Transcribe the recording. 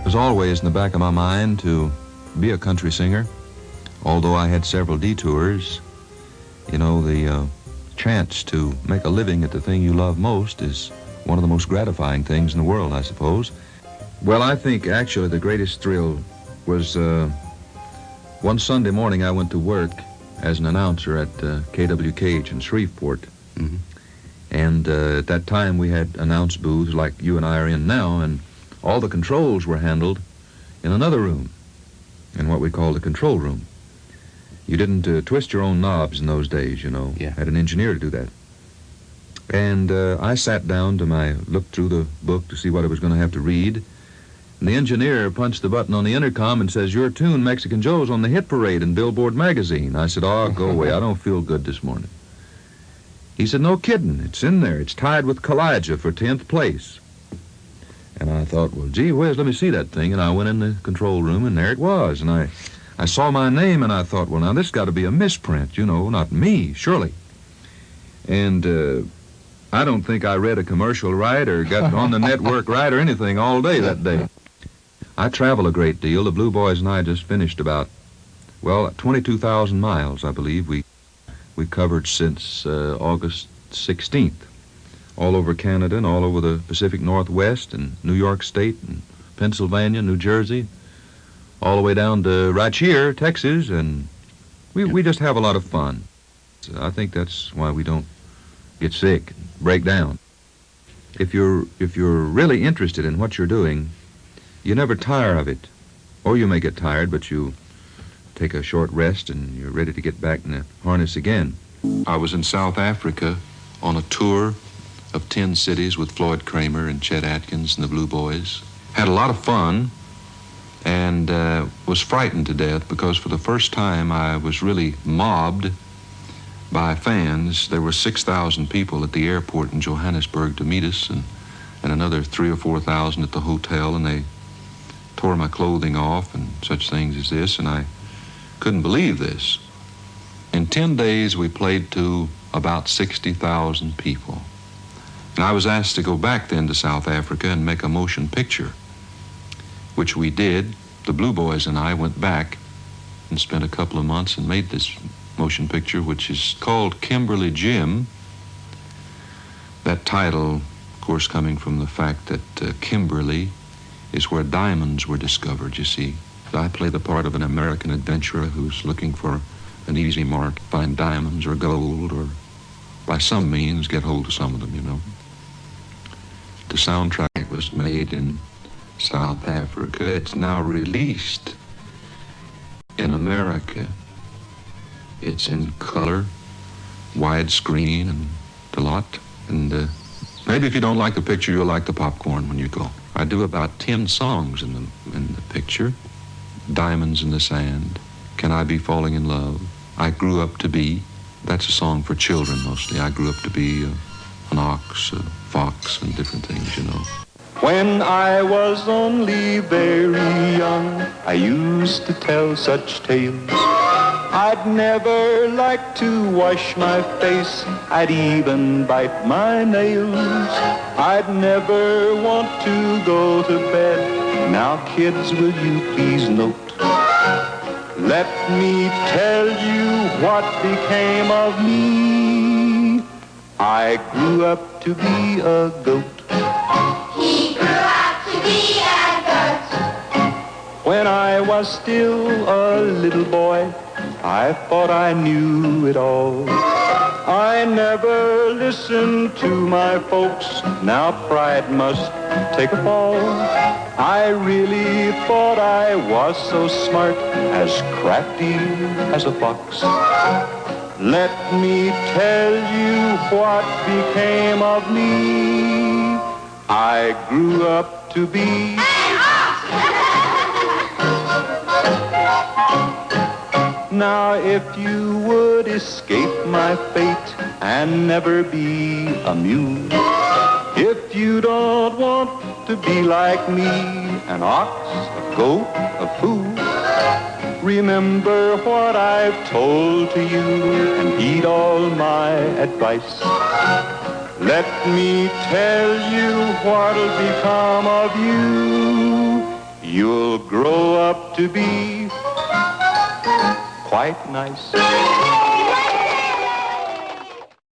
was always in the back of my mind to be a country singer, although I had several detours. You know, the chance to make a living at the thing you love most is one of the most gratifying things in the world, I suppose. Well, I think actually the greatest thrill was one Sunday morning I went to work as an announcer at KWKH in Shreveport. Mm-hmm. And at that time we had announce booths like you and I are in now, and all the controls were handled in another room, in what we call the control room. You didn't twist your own knobs in those days, you know. Yeah. Had an engineer to do that. And I sat down looked through the book to see what I was going to have to read. And the engineer punched the button on the intercom and says, "Your tune, Mexican Joe's, on the hit parade in Billboard magazine." I said, "Oh, go away. I don't feel good this morning." He said, "No kidding. It's in there. It's tied with Kalijah for 10th place. And I thought, well, gee whiz, let me see that thing. And I went in the control room, and there it was. And I saw my name, and I thought, well, now this got to be a misprint, you know, not me, surely. And I don't think I read a commercial right or got on the network right or anything all day that day. I travel a great deal. The Blue Boys and I just finished about, 22,000 miles, I believe, we covered since August 16th. All over Canada and all over the Pacific Northwest and New York State and Pennsylvania, New Jersey, all the way down to right here, Texas, and we just have a lot of fun. So I think that's why we don't get sick and break down. If you're really interested in what you're doing, you never tire of it. Or you may get tired, but you take a short rest and you're ready to get back in the harness again. I was in South Africa on a tour of 10 cities with Floyd Kramer and Chet Atkins and the Blue Boys. Had a lot of fun and was frightened to death because for the first time I was really mobbed by fans. There were 6,000 people at the airport in Johannesburg to meet us and another 3,000 or 4,000 at the hotel, and they tore my clothing off and such things as this, and I couldn't believe this. In 10 days we played to about 60,000 people. And I was asked to go back then to South Africa and make a motion picture, which we did. The Blue Boys and I went back and spent a couple of months and made this motion picture, which is called Kimberly Jim. That title, of course, coming from the fact that Kimberly is where diamonds were discovered, you see. I play the part of an American adventurer who's looking for an easy mark, find diamonds or gold, or by some means get hold of some of them, you know. The soundtrack was made in South Africa. It's now released in America. It's in color, widescreen, and a lot. And maybe if you don't like the picture, you'll like the popcorn when you go. I do about 10 songs in the picture. Diamonds in the Sand, Can I Be Falling in Love, I Grew Up to Be. That's a song for children mostly. I grew up to be an ox, a fox, and different things, you know. When I was only very young, I used to tell such tales. I'd never like to wash my face, I'd even bite my nails. I'd never want to go to bed. Now kids, will you please note, let me tell you what became of me. I grew up to be a goat. He grew up to be a goat. When I was still a little boy, I thought I knew it all. I never listened to my folks. Now pride must take a fall. I really thought I was so smart, as crafty as a fox. Let me tell you what became of me. I grew up to be An ox! Now if you would escape my fate and never be a mule, if you don't want to be like me, an ox, a goat, a fool, remember what I've told to you and heed all my advice. Let me tell you what'll become of you. will grow up to be quite nice.